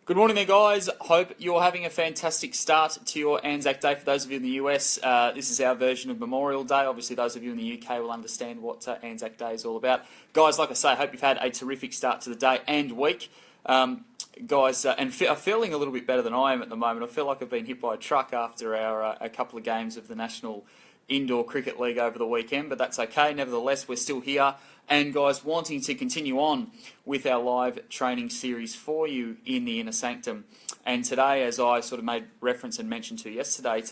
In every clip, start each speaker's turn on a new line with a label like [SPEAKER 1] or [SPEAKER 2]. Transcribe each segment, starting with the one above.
[SPEAKER 1] Good morning there, guys. Hope you're having a fantastic start to your Anzac Day. For those of you in the US, this is our version of Memorial Day. Obviously, those of you in the UK will understand what Anzac Day is all about. Guys, like I say, I hope you've had a terrific start to the day and week. Guys, and are feeling a little bit better than I am at the moment. I feel like I've been hit by a truck after a couple of games of the National Indoor Cricket League over the weekend, but that's okay. Nevertheless, we're still here. And guys, wanting to continue on with our live training series for you in the Inner Sanctum. And today, as I sort of made reference and mentioned to yesterday,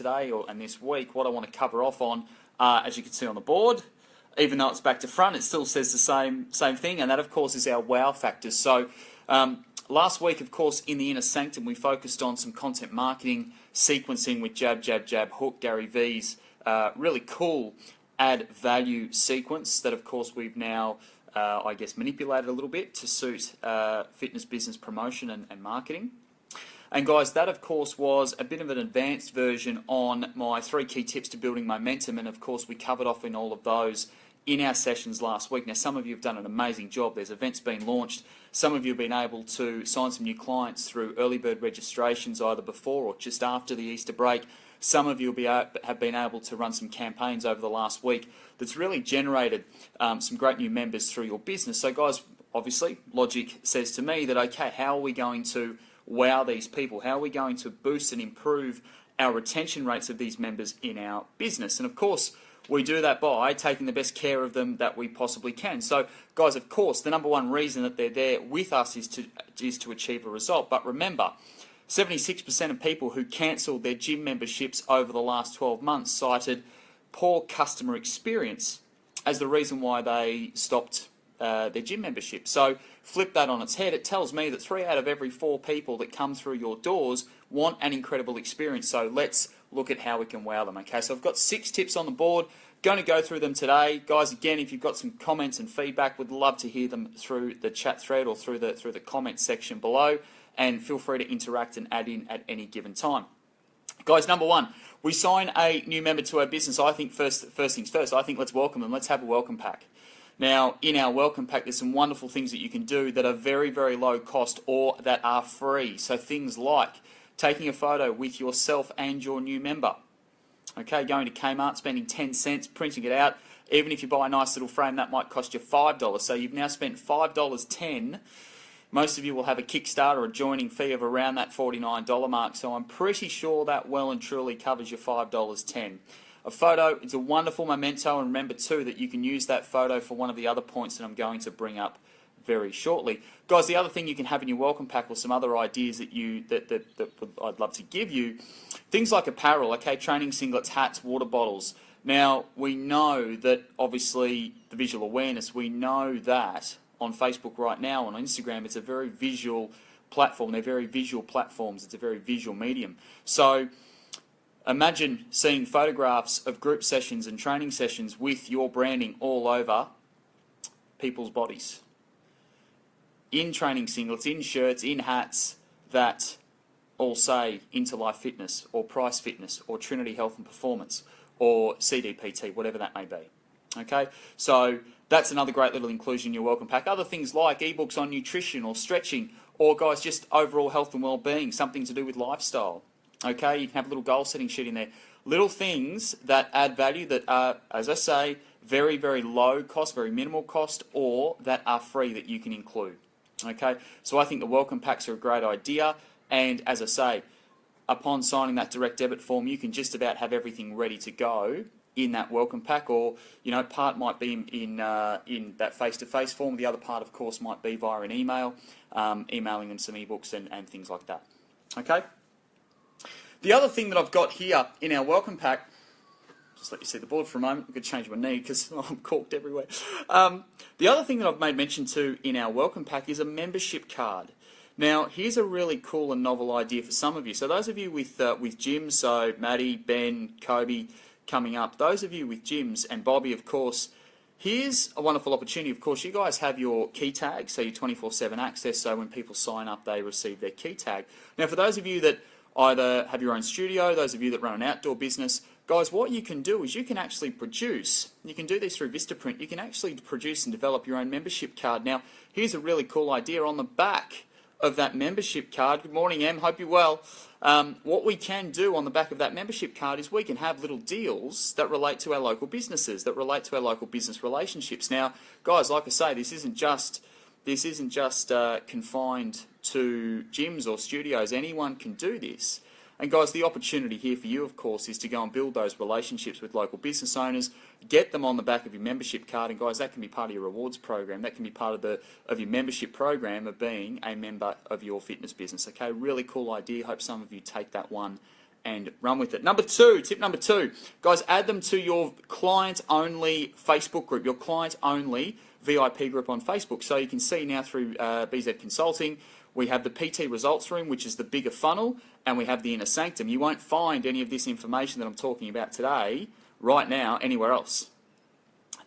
[SPEAKER 1] and this week, what I want to cover off on, as you can see on the board, even though it's back to front, it still says the same thing, and that, of course, is our wow factors. So last week, of course, in the Inner Sanctum, we focused on some content marketing, sequencing with jab, jab, jab, hook, Gary V's really cool add value sequence that, of course, we've now, I guess, manipulated a little bit to suit fitness business promotion and marketing. And guys, that, of course, was a bit of an advanced version on my 3 key tips to building momentum. And, of course, we covered off in all of those in our sessions last week. Now, some of you have done an amazing job. There's events being launched. Some of you have been able to sign some new clients through early bird registrations either before or just after the Easter break. Some of you have been able to run some campaigns over the last week that's really generated some great new members through your business. So guys, obviously, logic says to me that, okay, how are we going to wow these people? How are we going to boost and improve our retention rates of these members in our business? And of course, we do that by taking the best care of them that we possibly can. So guys, of course, the number one reason that they're there with us is to achieve a result. But remember, 76% of people who cancelled their gym memberships over the last 12 months cited poor customer experience as the reason why they stopped their gym membership. So flip that on its head. It tells me that 3 out of every 4 people that come through your doors want an incredible experience. So let's look at how we can wow them. Okay, so I've got 6 tips on the board. Going to go through them today. Guys, again, if you've got some comments and feedback, would love to hear them through the chat thread or through the comment section below. And feel free to interact and add in at any given time. Guys, number 1, we sign a new member to our business. I think first things first, I think let's welcome them. Let's have a welcome pack. Now, in our welcome pack, there's some wonderful things that you can do that are very, very low cost or that are free. So things like taking a photo with yourself and your new member. Okay, going to Kmart, spending 10 cents, printing it out. Even if you buy a nice little frame, that might cost you $5. So you've now spent $5.10. Most of you will have a Kickstarter or joining fee of around that $49 mark, so I'm pretty sure that well and truly covers your $5.10. A photo is a wonderful memento, and remember too that you can use that photo for one of the other points that I'm going to bring up very shortly. Guys, the other thing you can have in your welcome pack or some other ideas that I'd love to give you, things like apparel, okay, training singlets, hats, water bottles. Now, we know that obviously the visual awareness, we know that on Facebook right now, on Instagram, it's a very visual platform. They're very visual platforms. It's a very visual medium. So imagine seeing photographs of group sessions and training sessions with your branding all over people's bodies. In training singlets, in shirts, in hats that all say Into Life Fitness or Price Fitness or Trinity Health and Performance or CDPT, whatever that may be. Okay, so that's another great little inclusion in your welcome pack. Other things like ebooks on nutrition or stretching, or guys, just overall health and well-being, something to do with lifestyle. Okay, you can have a little goal setting sheet in there. Little things that add value that are, as I say, very, very low cost, very minimal cost, or that are free that you can include. Okay, so I think the welcome packs are a great idea, and as I say, upon signing that direct debit form, you can just about have everything ready to go in that welcome pack, or part might be in that face-to-face form. The other part, of course, might be via an email, emailing them some ebooks and things like that. Okay. The other thing that I've got here in our welcome pack, just let you see the board for a moment. I could change my knee because I'm corked everywhere. The other thing that I've made mention to in our welcome pack is a membership card. Now, here's a really cool and novel idea for some of you. So those of you with gyms, so Maddie, Ben, Kobe, coming up, those of you with gyms, and Bobby, of course, here's a wonderful opportunity. Of course, you guys have your key tag, so your 24/7 access, so when people sign up, they receive their key tag. Now, for those of you that either have your own studio, those of you that run an outdoor business, guys, what you can do is you can actually produce, you can do this through Vistaprint, you can actually produce and develop your own membership card. Now, here's a really cool idea. On the back of that membership card, good morning, Em, hope you're well. What we can do on the back of that membership card is we can have little deals that relate to our local businesses, that relate to our local business relationships. Now, guys, like I say, this isn't just confined to gyms or studios. Anyone can do this. And guys, the opportunity here for you, of course, is to go and build those relationships with local business owners, get them on the back of your membership card, and guys, that can be part of your rewards program. That can be part of your membership program of being a member of your fitness business. Okay, really cool idea. Hope some of you take that one and run with it. Tip number two, guys, add them to your client-only Facebook group, your client-only VIP group on Facebook. So you can see now through BZ Consulting, we have the PT Results Room, which is the bigger funnel, and we have the Inner Sanctum. You won't find any of this information that I'm talking about today, right now, anywhere else.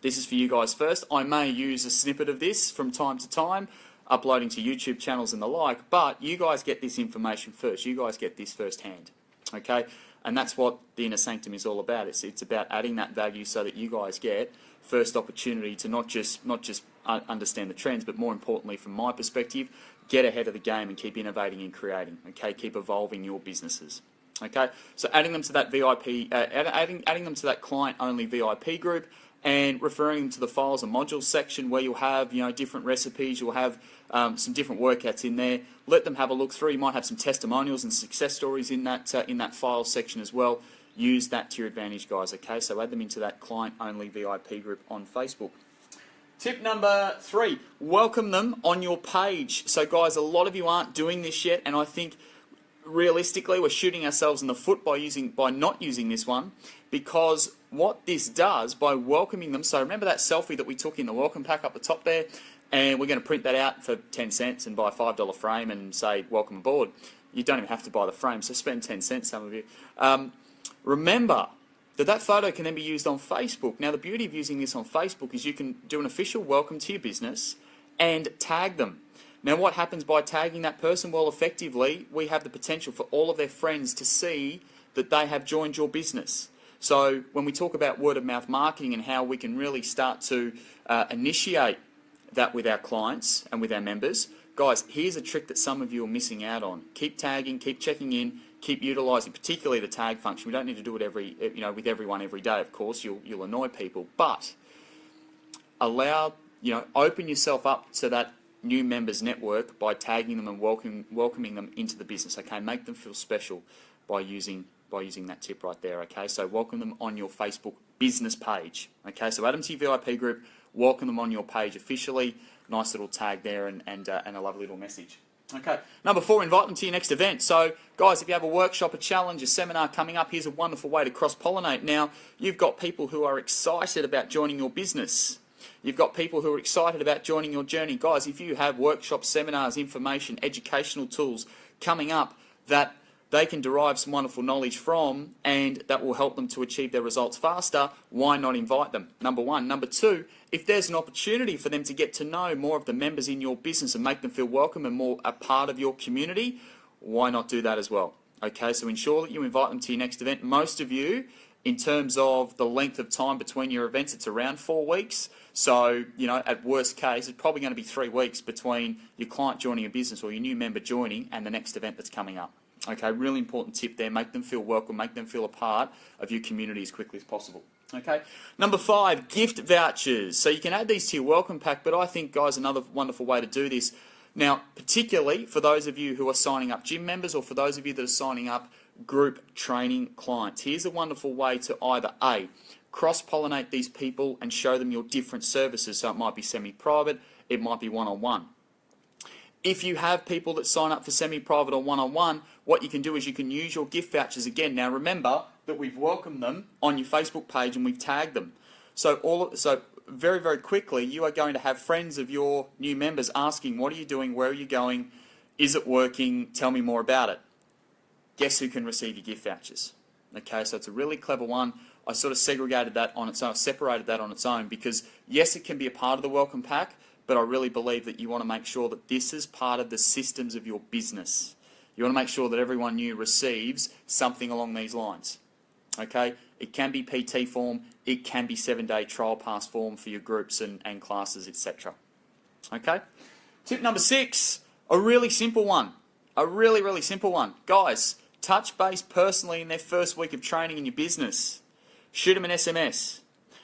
[SPEAKER 1] This is for you guys first. I may use a snippet of this from time to time, uploading to YouTube channels and the like, but you guys get this information first. You guys get this firsthand, okay? And that's what the Inner Sanctum is all about. It's about adding that value so that you guys get first opportunity to not just understand the trends, but more importantly, from my perspective, get ahead of the game and keep innovating and creating. Okay, keep evolving your businesses. Okay, so adding them to that VIP, adding them to that client-only VIP group, and referring them to the files and modules section where you'll have different recipes. You'll have some different workouts in there. Let them have a look through. You might have some testimonials and success stories in that file section as well. Use that to your advantage, guys. Okay, so add them into that client-only VIP group on Facebook. Tip number 3, welcome them on your page. So guys, a lot of you aren't doing this yet, and I think realistically we're shooting ourselves in the foot by not using this one, because what this does by welcoming them, so remember that selfie that we took in the welcome pack up the top there, and we're going to print that out for 10 cents and buy a $5 frame and say welcome aboard. You don't even have to buy the frame, so spend 10 cents, some of you. Remember that photo can then be used on Facebook. Now, the beauty of using this on Facebook is you can do an official welcome to your business and tag them. Now, what happens by tagging that person? Well, effectively, we have the potential for all of their friends to see that they have joined your business. So when we talk about word-of-mouth marketing and how we can really start to initiate that with our clients and with our members, guys, here's a trick that some of you are missing out on. Keep tagging, keep checking in, keep utilising, particularly the tag function. We don't need to do it with everyone every day, of course. You'll annoy people, but open yourself up to that new members network by tagging them and welcoming them into the business. Okay, make them feel special by using that tip right there. Okay, so welcome them on your Facebook business page. Okay, so add them to your VIP group, welcome them on your page officially. Nice little tag there and a lovely little message. Okay, number 4, invite them to your next event. So, guys, if you have a workshop, a challenge, a seminar coming up, here's a wonderful way to cross-pollinate. Now, you've got people who are excited about joining your business. You've got people who are excited about joining your journey. Guys, if you have workshops, seminars, information, educational tools coming up that they can derive some wonderful knowledge from and that will help them to achieve their results faster, why not invite them? Number 1. Number 2, if there's an opportunity for them to get to know more of the members in your business and make them feel welcome and more a part of your community, why not do that as well? Okay, so ensure that you invite them to your next event. Most of you, in terms of the length of time between your events, it's around 4 weeks. So, at worst case, it's probably going to be 3 weeks between your client joining a business or your new member joining and the next event that's coming up. Okay, really important tip there. Make them feel welcome, make them feel a part of your community as quickly as possible. Okay, number 5, gift vouchers. So you can add these to your welcome pack, but I think, guys, another wonderful way to do this. Now, particularly for those of you who are signing up gym members or for those of you that are signing up group training clients, here's a wonderful way to either A, cross-pollinate these people and show them your different services. So it might be semi-private, it might be one-on-one. If you have people that sign up for semi-private or one-on-one, what you can do is you can use your gift vouchers again. Now remember that we've welcomed them on your Facebook page and we've tagged them. So very, very quickly, you are going to have friends of your new members asking, what are you doing? Where are you going? Is it working? Tell me more about it. Guess who can receive your gift vouchers? Okay, so it's a really clever one. I sort of segregated that on its own, separated that on its own because, yes, it can be a part of the welcome pack, but I really believe that you want to make sure that this is part of the systems of your business. You want to make sure that everyone new receives something along these lines. Okay? It can be PT form, it can be 7-day trial pass form for your groups and classes, etc. Okay? Tip number 6, A really simple one. A really, really simple one. Guys, touch base personally in their first week of training in your business. Shoot them an SMS.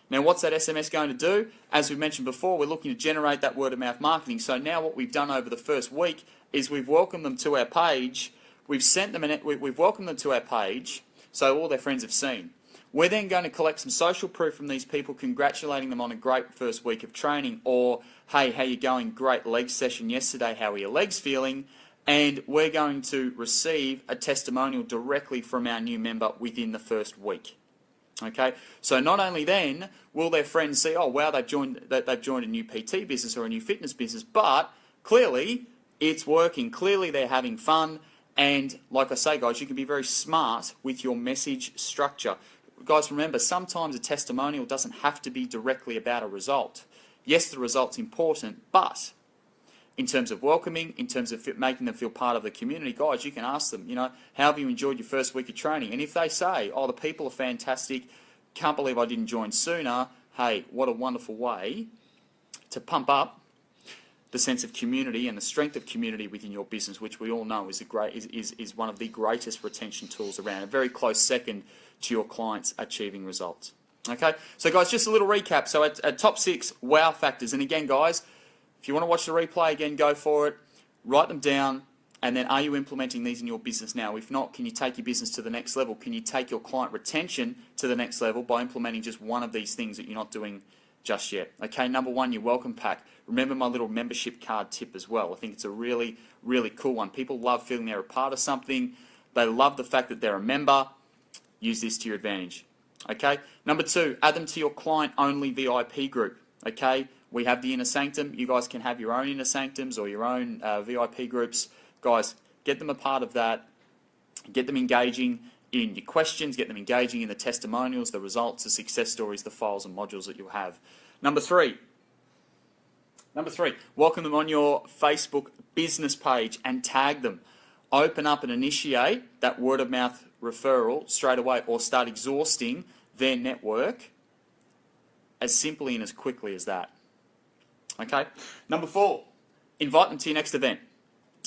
[SPEAKER 1] Now, what's that SMS going to do? As we mentioned before, we're looking to generate that word of mouth marketing. So now what we've done over the first week is we've welcomed them to our page. We've welcomed them to our page, so all their friends have seen. We're then going to collect some social proof from these people, congratulating them on a great first week of training, or, hey, how you going? Great leg session yesterday. How are your legs feeling? And we're going to receive a testimonial directly from our new member within the first week. Okay, so not only then will their friends see, oh wow, they've joined a new PT business or a new fitness business, but clearly it's working. Clearly they're having fun, and like I say, guys, you can be very smart with your message structure. Guys, remember, sometimes a testimonial doesn't have to be directly about a result. Yes, the result's important, but in terms of welcoming, in terms of making them feel part of the community, guys, you can ask them, how have you enjoyed your first week of training? And if they say, oh, the people are fantastic, can't believe I didn't join sooner, hey, what a wonderful way to pump up the sense of community and the strength of community within your business, which we all know is one of the greatest retention tools around, a very close second to your clients achieving results. Okay, so guys, just a little recap. So at top 6 wow factors, and again, guys, if you want to watch the replay again, go for it. Write them down, and then are you implementing these in your business now? If not, can you take your business to the next level? Can you take your client retention to the next level by implementing just one of these things that you're not doing just yet? Okay, number 1, your welcome pack. Remember my little membership card tip as well. I think it's a really, really cool one. People love feeling they're a part of something. They love the fact that they're a member. Use this to your advantage. Okay, number 2, add them to your client-only VIP group. Okay, we have the Inner Sanctum. You guys can have your own Inner Sanctums or your own VIP groups. Guys, get them a part of that. Get them engaging in your questions. Get them engaging in the testimonials, the results, the success stories, the files and modules that you'll have. Number 3, welcome them on your Facebook business page and tag them. Open up and initiate that word of mouth referral straight away, or start exhausting their network as simply and as quickly as that. Okay. Number 4, invite them to your next event.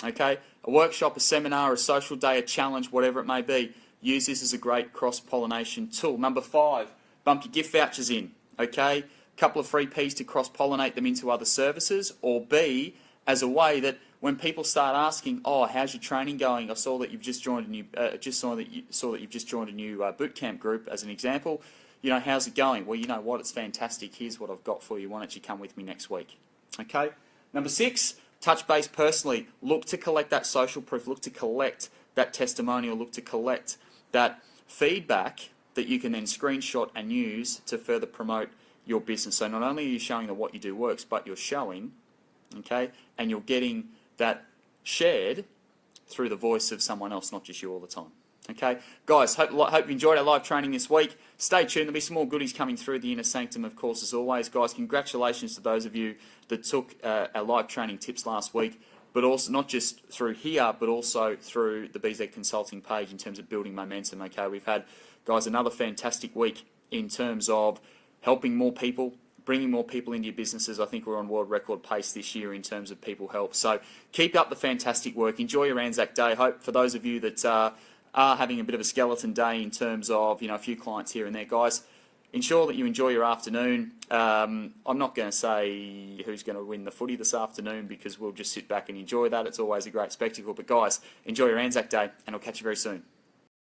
[SPEAKER 1] Okay, a workshop, a seminar, a social day, a challenge, whatever it may be. Use this as a great cross-pollination tool. Number 5, bump your gift vouchers in. Okay, a couple of free P's to cross-pollinate them into other services, or B, as a way that when people start asking, oh, how's your training going? I saw that you've just joined a new, you've just joined a new boot camp group, as an example. How's it going? Well, you know what? It's fantastic. Here's what I've got for you. Why don't you come with me next week? Okay. Number 6, touch base personally. Look to collect that social proof. Look to collect that testimonial. Look to collect that feedback that you can then screenshot and use to further promote your business. So not only are you showing that what you do works, but you're showing, okay, and you're getting that shared through the voice of someone else, not just you all the time. Okay, guys, hope you enjoyed our live training this week. Stay tuned. There'll be some more goodies coming through the Inner Sanctum, of course, as always. Guys, congratulations to those of you that took our live training tips last week, but also not just through here, but also through the BZ Consulting page in terms of building momentum. Okay, we've had, guys, another fantastic week in terms of helping more people, bringing more people into your businesses. I think we're on world record pace this year in terms of people help. So keep up the fantastic work. Enjoy your Anzac Day. Hope for those of you that are having a bit of a skeleton day in terms of, a few clients here and there, guys, ensure that you enjoy your afternoon. I'm not going to say who's going to win the footy this afternoon, because we'll just sit back and enjoy that. It's always a great spectacle. But guys, enjoy your Anzac Day, and I'll catch you very soon.